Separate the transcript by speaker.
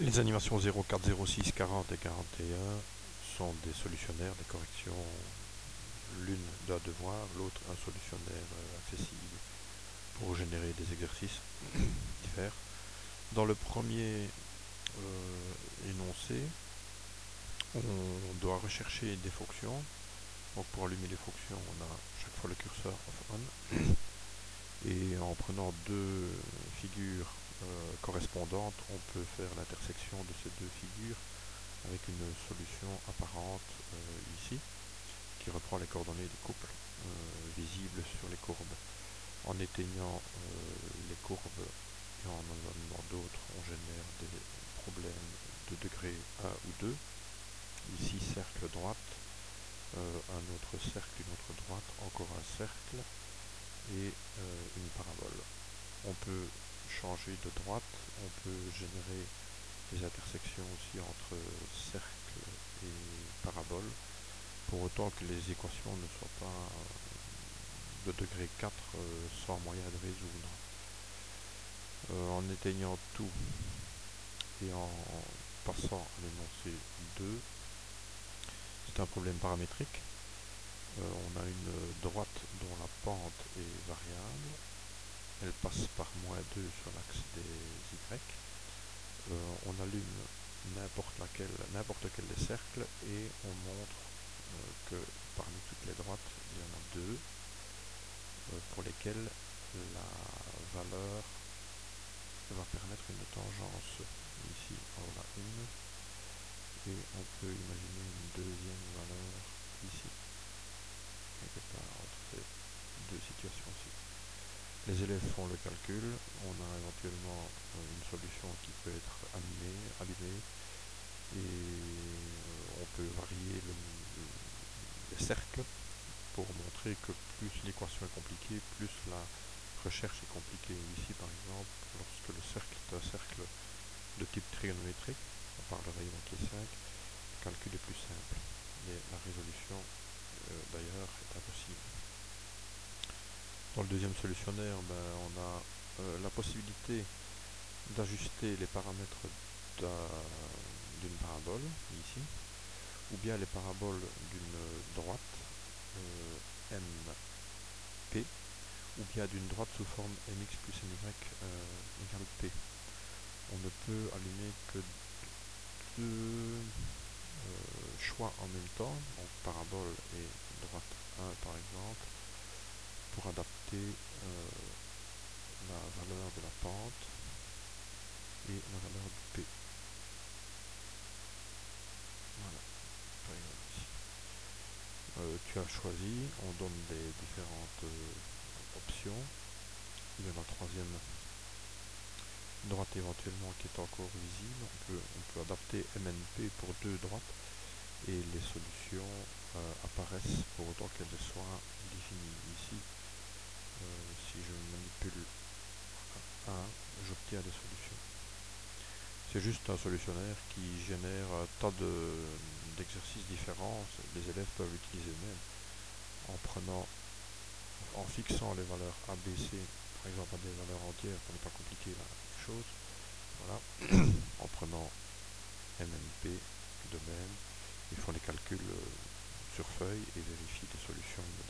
Speaker 1: Les animations 0, 4, 0, 6, 40 et 41 sont des solutionnaires, des corrections, l'une d'un devoir, l'autre un solutionnaire accessible pour générer des exercices divers. Dans le premier énoncé, on doit rechercher des fonctions. Donc pour allumer les fonctions, on a chaque fois le curseur off on. Et en prenant deux figures correspondantes, on peut faire l'intersection de ces deux figures avec une solution apparente ici, qui reprend les coordonnées des couples visibles sur les courbes. En éteignant les courbes et en allumant d'autres, on génère des problèmes de degré 1 ou 2. Ici, cercle droite, un autre cercle, une autre droite, encore un cercle et une parabole. On peut changer de droite, on peut générer des intersections aussi entre cercle et parabole, pour autant que les équations ne soient pas de degré 4 sans moyen de résoudre. En éteignant tout et en passant à l'énoncé 2, c'est un problème paramétrique. On a une droite dont la pente est variable, elle passe par -2 sur l'axe des Y. On allume n'importe quel des cercles et on montre que parmi toutes les droites, il y en a deux pour lesquelles la valeur va permettre une tangence. Ici, on en a une et on peut imaginer une deuxième valeur ici, quelque part entre ces deux situations-ci. Les élèves font le calcul, on a éventuellement une solution qui peut être allumée et on peut varier les cercles pour montrer que plus l'équation est compliquée, plus la recherche est compliquée. Ici par exemple, lorsque le cercle est un cercle de type trigonométrique, on parlerait énoncé 5, le calcul est plus simple, mais la résolution d'ailleurs est impossible. Dans le deuxième solutionnaire, on a la possibilité d'ajuster les paramètres d'une parabole, ici, ou bien les paraboles d'une droite, MP, ou bien d'une droite sous forme mx plus my égale p. On ne peut allumer que deux choix en même temps, donc parabole et droite 1 par exemple, pour adapter la valeur de la pente et la valeur du P. Voilà, par exemple ici. Tu as choisi, on donne les différentes options. Il y a la troisième droite éventuellement qui est encore visible. On peut adapter MNP pour deux droites et les solutions apparaissent pour autant qu'elles soient définies. Ici, si je manipule 1, j'obtiens des solutions. C'est juste un solutionnaire qui génère un tas d'exercices différents. Les élèves peuvent l'utiliser eux-mêmes en fixant les valeurs A, B, C, par exemple à des valeurs entières pour ne pas compliquer la chose. Voilà. En prenant MNP de même, ils font les calculs sur feuille et vérifient les solutions immédiatement.